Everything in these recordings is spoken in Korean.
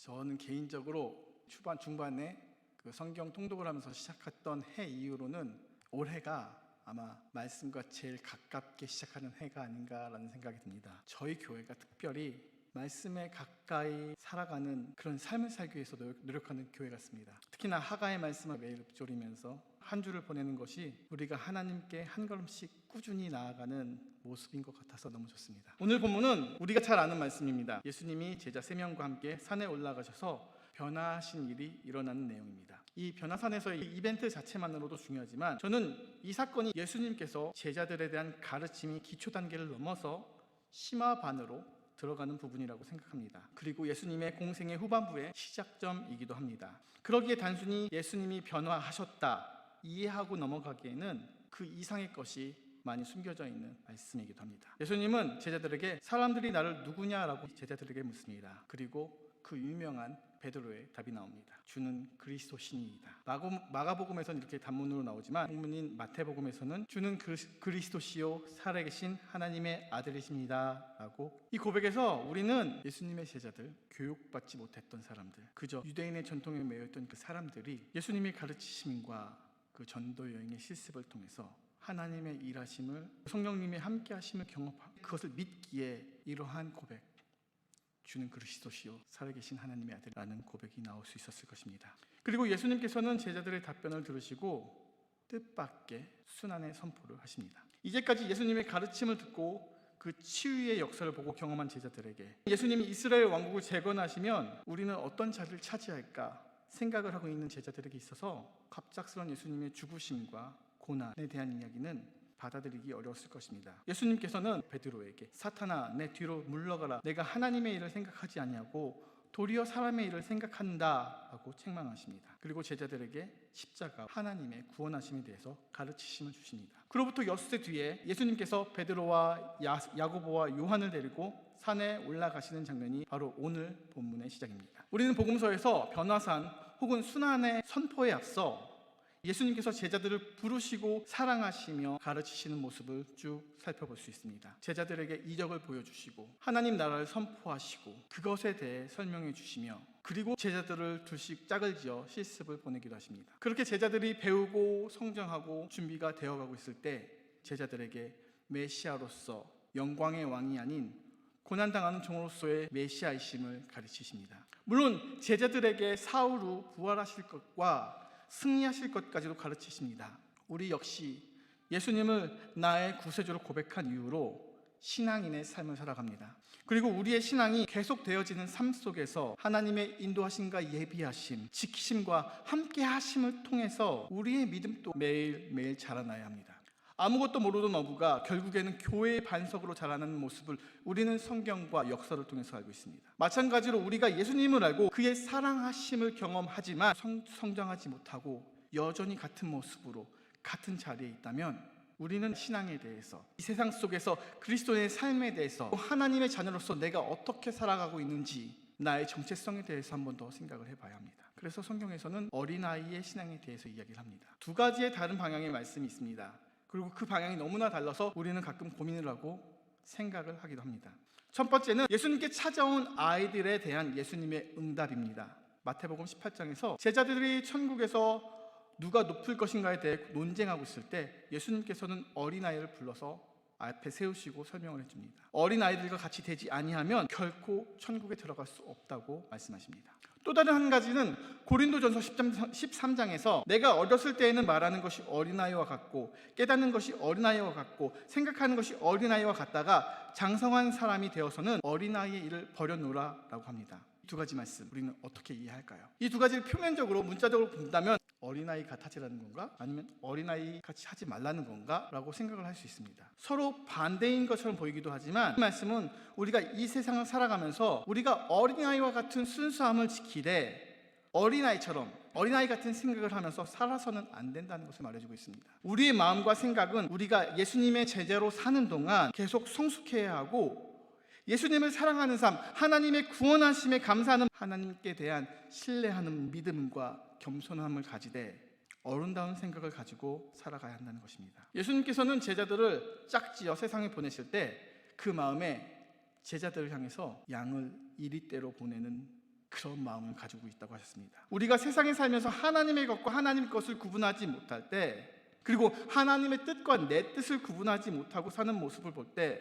저는 개인적으로 중반에 그 성경 통독을 하면서 시작했던 해 이후로는 올해가 아마 말씀과 제일 가깝게 시작하는 해가 아닌가라는 생각이 듭니다. 저희 교회가 특별히 말씀에 가까이 살아가는 그런 삶을 살기 위해서 노력하는 교회 같습니다. 특히나 하가의 말씀을 매일 읊조리면서 한 주를 보내는 것이 우리가 하나님께 한 걸음씩 꾸준히 나아가는 모습인 것 같아서 너무 좋습니다. 오늘 본문은 우리가 잘 아는 말씀입니다. 예수님이 제자 3명과 함께 산에 올라가셔서 변화하신 일이 일어나는 내용입니다. 이 변화산에서의 이벤트 자체만으로도 중요하지만 저는 이 사건이 예수님께서 제자들에 대한 가르침이 기초 단계를 넘어서 심화반으로 들어가는 부분이라고 생각합니다. 그리고 예수님의 공생의 후반부의 시작점이기도 합니다. 그러기에 단순히 예수님이 변화하셨다 이해하고 넘어가기에는 그 이상의 것이 많이 숨겨져 있는 말씀이기도 합니다. 예수님은 제자들에게 사람들이 나를 누구냐라고 제자들에게 묻습니다. 그리고 그 유명한 베드로의 답이 나옵니다. 주는 그리스도시니이다. 마가복음에서는 이렇게 단문으로 나오지만 본문인 마태복음에서는 주는 그리스도시요 살아계신 하나님의 아들이십니다 라고, 이 고백에서 우리는 예수님의 제자들, 교육받지 못했던 사람들, 그저 유대인의 전통에 매여있던 그 사람들이 예수님의 가르치심과 그 전도 여행의 실습을 통해서 하나님의 일하심을, 성령님의 함께하심을 경험하고 그것을 믿기에 이러한 고백, 주는 그리스도시요 살아계신 하나님의 아들이라는 고백이 나올 수 있었을 것입니다. 그리고 예수님께서는 제자들의 답변을 들으시고 뜻밖의 순환의 선포를 하십니다. 이제까지 예수님의 가르침을 듣고 그 치유의 역사를 보고 경험한 제자들에게 예수님이 이스라엘 왕국을 재건하시면 우리는 어떤 자리를 차지할까 생각을 하고 있는 제자들에게 있어서 갑작스러운 예수님의 죽으심과 고난에 대한 이야기는 받아들이기 어려웠을 것입니다. 예수님께서는 베드로에게 사탄아 내 뒤로 물러가라, 내가 하나님의 일을 생각하지 아니하고 도리어 사람의 일을 생각한다 라고 책망하십니다. 그리고 제자들에게 십자가, 하나님의 구원하심에 대해서 가르치심을 주십니다. 그로부터 엿새 뒤에 예수님께서 베드로와 야고보와 요한을 데리고 산에 올라가시는 장면이 바로 오늘 본문의 시작입니다. 우리는 복음서에서 변화산 혹은 순환의 선포에 앞서 예수님께서 제자들을 부르시고 사랑하시며 가르치시는 모습을 쭉 살펴볼 수 있습니다. 제자들에게 이적을 보여주시고 하나님 나라를 선포하시고 그것에 대해 설명해 주시며, 그리고 제자들을 둘씩 짝을 지어 실습을 보내기도 하십니다. 그렇게 제자들이 배우고 성장하고 준비가 되어가고 있을 때 제자들에게 메시아로서 영광의 왕이 아닌 고난당하는 종으로서의 메시아이심을 가르치십니다. 물론 제자들에게 사후 후 부활하실 것과 승리하실 것까지도 가르치십니다. 우리 역시 예수님을 나의 구세주로 고백한 이후로 신앙인의 삶을 살아갑니다. 그리고 우리의 신앙이 계속되어지는 삶 속에서 하나님의 인도하심과 예비하심, 지키심과 함께하심을 통해서 우리의 믿음도 매일매일 자라나야 합니다. 아무것도 모르던 어부가 결국에는 교회의 반석으로 자라나는 모습을 우리는 성경과 역사를 통해서 알고 있습니다. 마찬가지로 우리가 예수님을 알고 그의 사랑하심을 경험하지만 성장하지 못하고 여전히 같은 모습으로 같은 자리에 있다면 우리는 신앙에 대해서, 이 세상 속에서 그리스도의 삶에 대해서, 하나님의 자녀로서 내가 어떻게 살아가고 있는지, 나의 정체성에 대해서 한 번 더 생각을 해봐야 합니다. 그래서 성경에서는 어린아이의 신앙에 대해서 이야기를 합니다. 두 가지의 다른 방향의 말씀이 있습니다. 그리고 그 방향이 너무나 달라서 우리는 가끔 고민을 하고 생각을 하기도 합니다. 첫 번째는 예수님께 찾아온 아이들에 대한 예수님의 응답입니다. 마태복음 18장에서 제자들이 천국에서 누가 높을 것인가에 대해 논쟁하고 있을 때 예수님께서는 어린아이를 불러서 앞에 세우시고 설명을 해줍니다. 어린아이들과 같이 되지 아니하면 결코 천국에 들어갈 수 없다고 말씀하십니다. 또 다른 한 가지는 고린도전서 13장에서 내가 어렸을 때에는 말하는 것이 어린아이와 같고 깨닫는 것이 어린아이와 같고 생각하는 것이 어린아이와 같다가 장성한 사람이 되어서는 어린아이의 일을 버려놓으라 라고 합니다. 이 두 가지 말씀 우리는 어떻게 이해할까요? 이 두 가지를 표면적으로 문자적으로 본다면 어린아이 같아지라는 건가? 아니면 어린아이 같이 하지 말라는 건가? 라고 생각을 할 수 있습니다. 서로 반대인 것처럼 보이기도 하지만 이 말씀은 우리가 이 세상을 살아가면서 우리가 어린아이와 같은 순수함을 지키되 어린아이처럼 어린아이 같은 생각을 하면서 살아서는 안 된다는 것을 말해주고 있습니다. 우리의 마음과 생각은 우리가 예수님의 제자로 사는 동안 계속 성숙해야 하고, 예수님을 사랑하는 삶, 하나님의 구원하심에 감사하는, 하나님께 대한 신뢰하는 믿음과 겸손함을 가지되 어른다운 생각을 가지고 살아가야 한다는 것입니다. 예수님께서는 제자들을 짝지어 세상에 보내실 때 그 마음에 제자들을 향해서 양을 이리대로 보내는 그런 마음을 가지고 있다고 하셨습니다. 우리가 세상에 살면서 하나님의 것과 하나님 것을 구분하지 못할 때, 그리고 하나님의 뜻과 내 뜻을 구분하지 못하고 사는 모습을 볼 때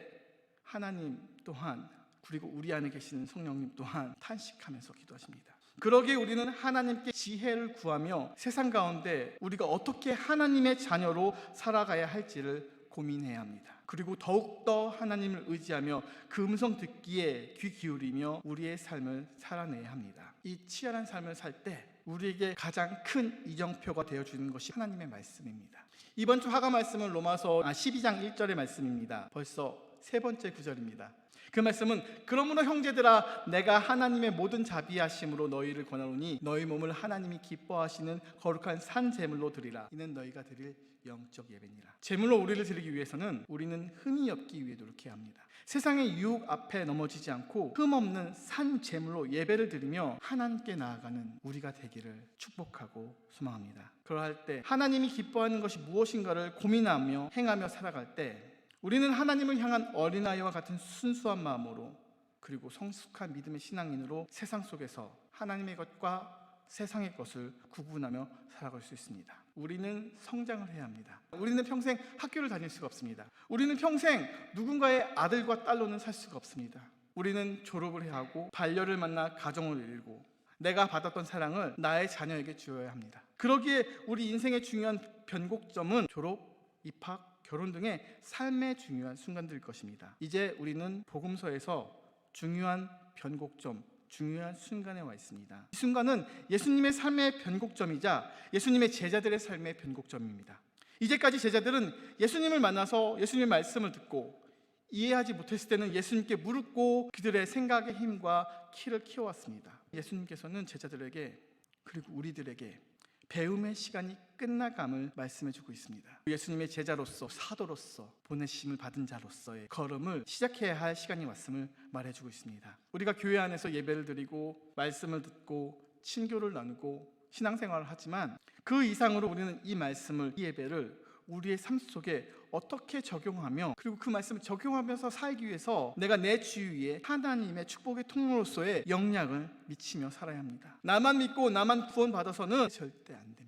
하나님 또한, 그리고 우리 안에 계시는 성령님 또한 탄식하면서 기도하십니다. 그러기에 우리는 하나님께 지혜를 구하며 세상 가운데 우리가 어떻게 하나님의 자녀로 살아가야 할지를 고민해야 합니다. 그리고 더욱더 하나님을 의지하며 그 음성 듣기에 귀 기울이며 우리의 삶을 살아내야 합니다. 이 치열한 삶을 살 때 우리에게 가장 큰 이정표가 되어주는 것이 하나님의 말씀입니다. 이번 주 화가 말씀은 로마서 12장 1절의 말씀입니다. 벌써 세 번째 구절입니다. 그 말씀은 그러므로 형제들아 내가 하나님의 모든 자비하심으로 너희를 권하노니 너희 몸을 하나님이 기뻐하시는 거룩한 산 제물로 드리라. 이는 너희가 드릴 영적 예배니라. 제물로 우리를 드리기 위해서는 우리는 흠이 없기 위해 노력해야 합니다. 세상의 유혹 앞에 넘어지지 않고 흠 없는 산 제물로 예배를 드리며 하나님께 나아가는 우리가 되기를 축복하고 소망합니다. 그러할 때 하나님이 기뻐하는 것이 무엇인가를 고민하며 행하며 살아갈 때 우리는 하나님을 향한 어린아이와 같은 순수한 마음으로, 그리고 성숙한 믿음의 신앙인으로 세상 속에서 하나님의 것과 세상의 것을 구분하며 살아갈 수 있습니다. 우리는 성장을 해야 합니다. 우리는 평생 학교를 다닐 수가 없습니다. 우리는 평생 누군가의 아들과 딸로는 살 수가 없습니다. 우리는 졸업을 해야 하고 반려를 만나 가정을 이루고 내가 받았던 사랑을 나의 자녀에게 주어야 합니다. 그러기에 우리 인생의 중요한 변곡점은 졸업, 입학, 결혼 등의 삶의 중요한 순간들일 것입니다. 이제 우리는 복음서에서 중요한 변곡점, 중요한 순간에 와 있습니다. 이 순간은 예수님의 삶의 변곡점이자 예수님의 제자들의 삶의 변곡점입니다. 이제까지 제자들은 예수님을 만나서 예수님의 말씀을 듣고 이해하지 못했을 때는 예수님께 물었고 그들의 생각의 힘과 키를 키워왔습니다. 예수님께서는 제자들에게, 그리고 우리들에게 배움의 시간이 끝나감을 말씀해주고 있습니다. 예수님의 제자로서, 사도로서, 보내심을 받은 자로서의 걸음을 시작해야 할 시간이 왔음을 말해주고 있습니다. 우리가 교회 안에서 예배를 드리고 말씀을 듣고 친교를 나누고 신앙생활을 하지만 그 이상으로 우리는 이 말씀을, 이 예배를 우리의 삶 속에 어떻게 적용하며, 그리고 그 말씀을 적용하면서 살기 위해서 내가 내 주위에 하나님의 축복의 통로로서의 영향을 미치며 살아야 합니다. 나만 믿고 나만 구원받아서는 절대 안 됩니다.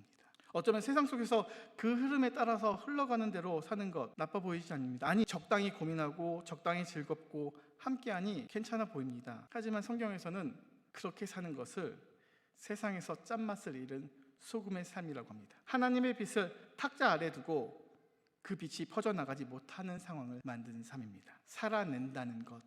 어쩌면 세상 속에서 그 흐름에 따라서 흘러가는 대로 사는 것 나빠 보이지 않습니다. 아니, 적당히 고민하고 적당히 즐겁고 함께하니 괜찮아 보입니다. 하지만 성경에서는 그렇게 사는 것을 세상에서 짠맛을 잃은 소금의 삶이라고 합니다. 하나님의 빛을 탁자 아래 두고 그 빛이 퍼져나가지 못하는 상황을 만드는 삶입니다. 살아낸다는 것,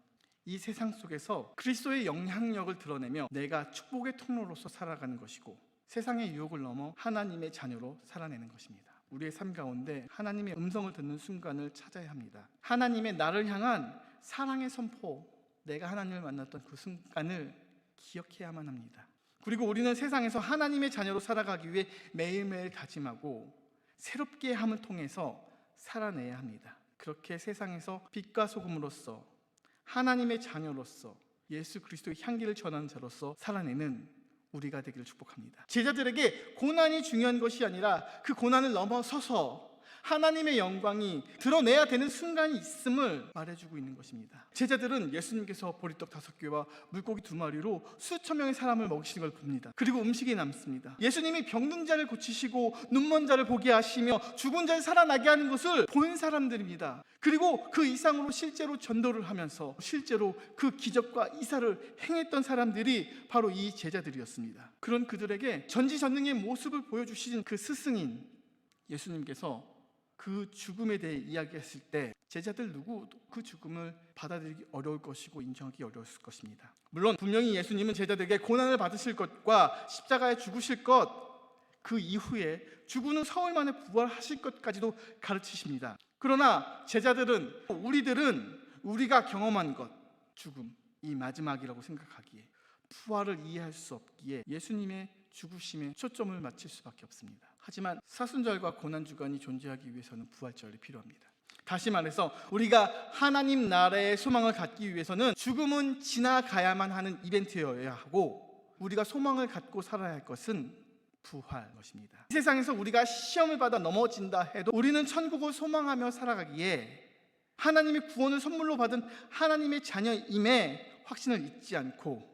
이 세상 속에서 그리스도의 영향력을 드러내며 내가 축복의 통로로서 살아가는 것이고 세상의 유혹을 넘어 하나님의 자녀로 살아내는 것입니다. 우리의 삶 가운데 하나님의 음성을 듣는 순간을 찾아야 합니다. 하나님의 나를 향한 사랑의 선포, 내가 하나님을 만났던 그 순간을 기억해야만 합니다. 그리고 우리는 세상에서 하나님의 자녀로 살아가기 위해 매일매일 다짐하고 새롭게 함을 통해서 살아내야 합니다. 그렇게 세상에서 빛과 소금으로서, 하나님의 자녀로서, 예수 그리스도의 향기를 전하는 자로서 살아내는 우리가 되기를 축복합니다. 제자들에게 고난이 중요한 것이 아니라 그 고난을 넘어서서 하나님의 영광이 드러내야 되는 순간이 있음을 말해주고 있는 것입니다. 제자들은 예수님께서 보리떡 5개와 물고기 2마리로 수천 명의 사람을 먹이시는 걸 봅니다. 그리고 음식이 남습니다. 예수님이 병든 자를 고치시고 눈먼 자를 보게 하시며 죽은 자를 살아나게 하는 것을 본 사람들입니다. 그리고 그 이상으로 실제로 전도를 하면서 실제로 그 기적과 이사를 행했던 사람들이 바로 이 제자들이었습니다. 그런 그들에게 전지전능의 모습을 보여주신 그 스승인 예수님께서 그 죽음에 대해 이야기했을 때 제자들 누구도 그 죽음을 받아들이기 어려울 것이고 인정하기 어려웠을 것입니다. 물론 분명히 예수님은 제자들에게 고난을 받으실 것과 십자가에 죽으실 것, 그 이후에 죽은 후 사흘 만에 부활하실 것까지도 가르치십니다. 그러나 제자들은, 우리들은 우리가 경험한 것, 죽음, 이 마지막이라고 생각하기에, 부활을 이해할 수 없기에 예수님의 죽으심에 초점을 맞출 수밖에 없습니다. 하지만 사순절과 고난주간이 존재하기 위해서는 부활절이 필요합니다. 다시 말해서 우리가 하나님 나라의 소망을 갖기 위해서는 죽음은 지나가야만 하는 이벤트여야 하고, 우리가 소망을 갖고 살아야 할 것은 부활 것입니다. 이 세상에서 우리가 시험을 받아 넘어진다 해도 우리는 천국을 소망하며 살아가기에 하나님의 구원을 선물로 받은 하나님의 자녀임에 확신을 잊지 않고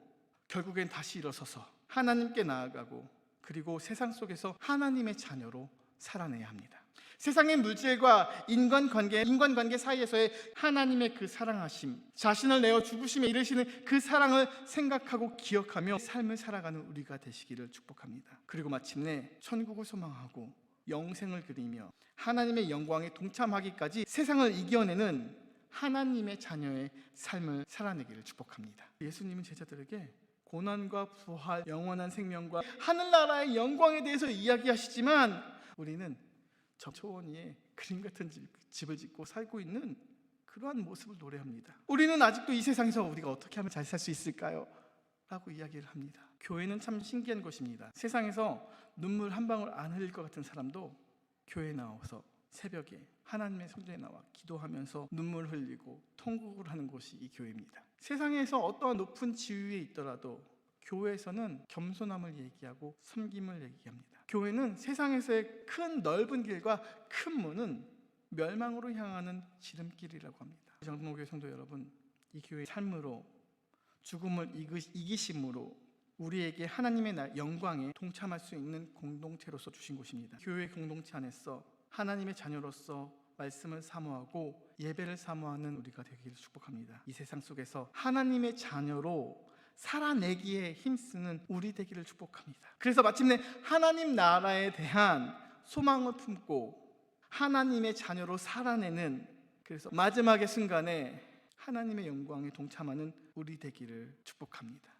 결국엔 다시 일어서서 하나님께 나아가고 그리고 세상 속에서 하나님의 자녀로 살아내야 합니다. 세상의 물질과 인간관계 사이에서의 하나님의 그 사랑하심, 자신을 내어 죽으심에 이르시는 그 사랑을 생각하고 기억하며 삶을 살아가는 우리가 되시기를 축복합니다. 그리고 마침내 천국을 소망하고 영생을 그리며 하나님의 영광에 동참하기까지 세상을 이겨내는 하나님의 자녀의 삶을 살아내기를 축복합니다. 예수님은 제자들에게 고난과 부활, 영원한 생명과 하늘나라의 영광에 대해서 이야기하시지만 우리는 저 초원 위에 그림 같은 집을 짓고 살고 있는 그러한 모습을 노래합니다. 우리는 아직도 이 세상에서 우리가 어떻게 하면 잘 살 수 있을까요? 라고 이야기를 합니다. 교회는 참 신기한 것입니다. 세상에서 눈물 한 방울 안 흘릴 것 같은 사람도 교회에 나와서 새벽에 하나님의 성전에 나와 기도하면서 눈물 흘리고 통곡을 하는 곳이 이 교회입니다. 세상에서 어떠한 높은 지위에 있더라도 교회에서는 겸손함을 얘기하고 섬김을 얘기합니다. 교회는 세상에서의 큰 넓은 길과 큰 문은 멸망으로 향하는 지름길이라고 합니다. 장로교회 성도 여러분, 이 교회의 삶으로 죽음을 이기심으로 우리에게 하나님의 영광에 동참할 수 있는 공동체로서 주신 곳입니다. 교회 공동체 안에서 하나님의 자녀로서 말씀을 사모하고 예배를 사모하는 우리가 되기를 축복합니다. 이 세상 속에서 하나님의 자녀로 살아내기에 힘쓰는 우리 되기를 축복합니다. 그래서 마침내 하나님 나라에 대한 소망을 품고 하나님의 자녀로 살아내는, 그래서 마지막의 순간에 하나님의 영광에 동참하는 우리 되기를 축복합니다.